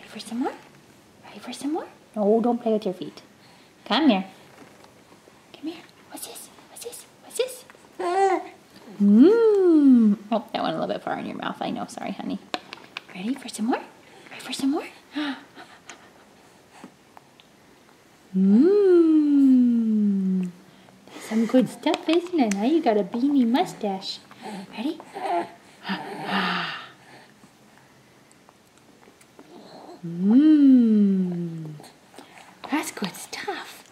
Ready for some more? Ready for some more? No, don't play with your feet. Come here. Come here. What's this? What's this? What's this? Mmm. Oh, that went a little bit far in your mouth. I know. Sorry, honey. Ready for some more? Ready for some more? Mmm. That's some good stuff, isn't it? Now you got a beanie mustache. Ready? Mmm. That's good stuff.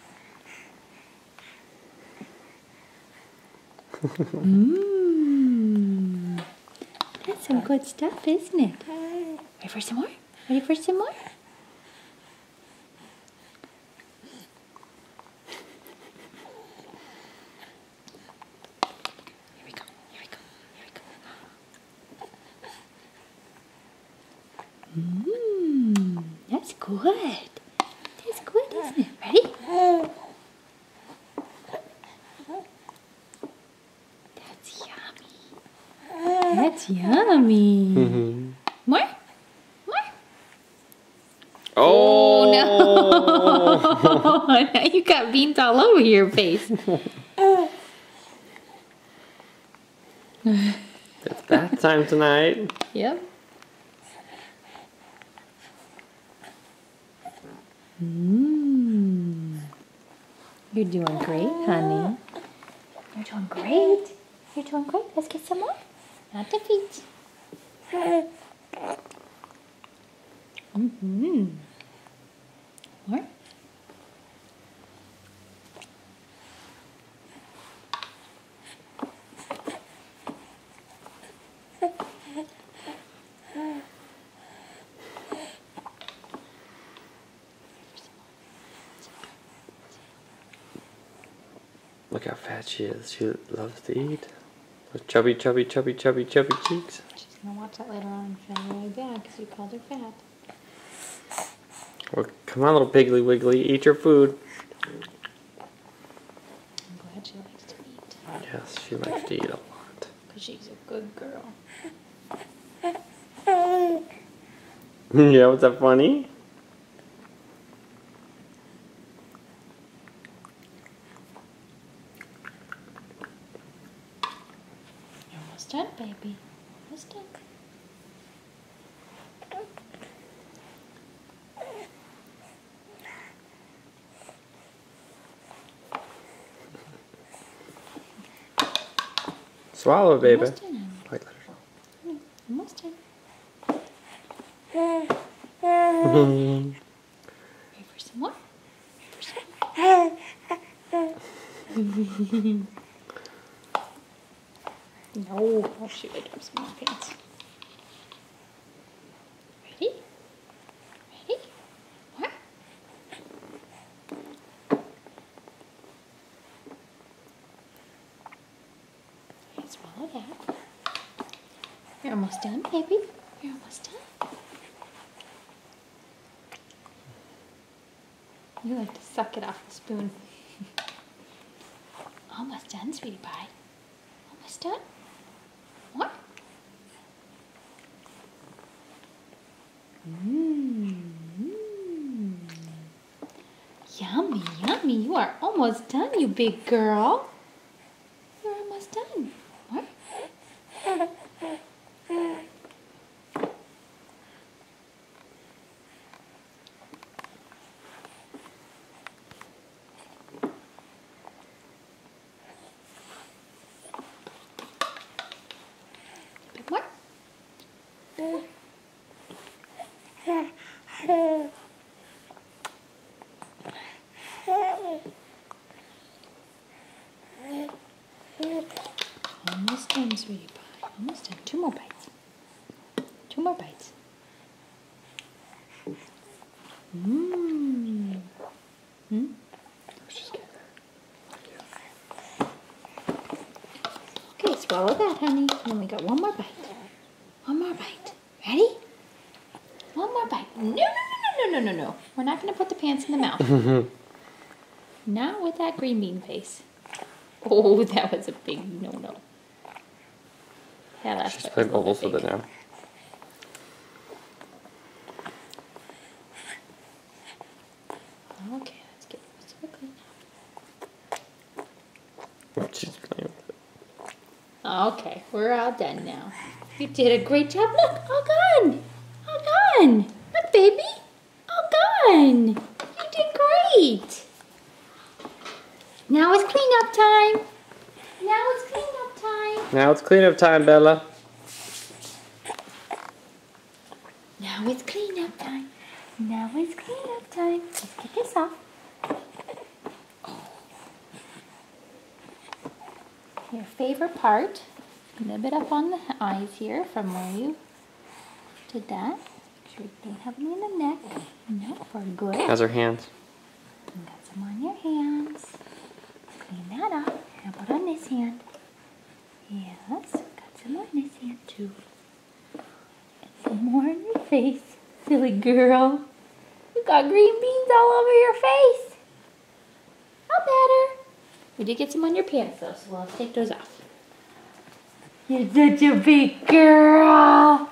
Mmm. That's some good stuff, isn't it? Ready for some more? Ready for some more? Here we go. Here we go. Here we go. Mmm. That's good. That's good, isn't it? Ready? That's yummy. That's yummy. More? More? Oh no! Now you got beans all over your face. It's bath time tonight. Yep. Mmm. You're doing great, honey. You're doing great. You're doing great. Let's get some more. Not the feet. Mm-hmm. More? Look how fat she is. She loves to eat. Those chubby, chubby, chubby, chubby, chubby cheeks. She's going to watch that later on and feel really bad because you called her fat. Well, come on, little Piggly Wiggly. Eat your food. I'm glad she likes to eat. Yes, she likes to eat a lot. Because she's a good girl. Yeah, was that funny? You're almost done, baby. Almost done. Swallow, baby. Almost done, honey. White letters. Almost done. Mm-hmm. Ready for some more? Ready for some more? No. Oh, shoot. I dropped some more pants. Ready? Ready? What? Okay, swallow that. You're almost done, baby. You're almost done. You like to suck it off the spoon. Almost done, sweetie pie. Almost done. What? Mmm. Yummy, yummy. You are almost done, you big girl. You're almost done. What? Bit more? Almost done, sweetie pie. Almost done. 2 more bites. 2 more bites. Mmm. Hmm? Okay, swallow that, honey. And then we got 1 more bite. 1 more bite. Ready? 1 more bite. No, no, no, no, no, no, no. We're not going to put the pants in the mouth. Not with that green bean face. Oh, that was a big no-no. That last She's bite playing was a little bubbles with bit it now. She's playing with it. Okay, we're all done now. You did a great job. Look, all gone. All gone. Look, baby. All gone. You did great. Now it's cleanup time. Now it's cleanup time. Now it's cleanup time, Bella. Now it's cleanup time. Now it's cleanup time. Let's get this off. Your favorite part. A little bit up on the eyes here from where you did that. Make sure you don't have any in the neck. No, we're good. How's her hands? You got some on your hands. Clean that up. How about on this hand? Yes, got some on this hand too. And some more on your face. Silly girl. You got green beans all over your face. How better? We did get some on your pants though, so we'll take those off. You're such a big girl.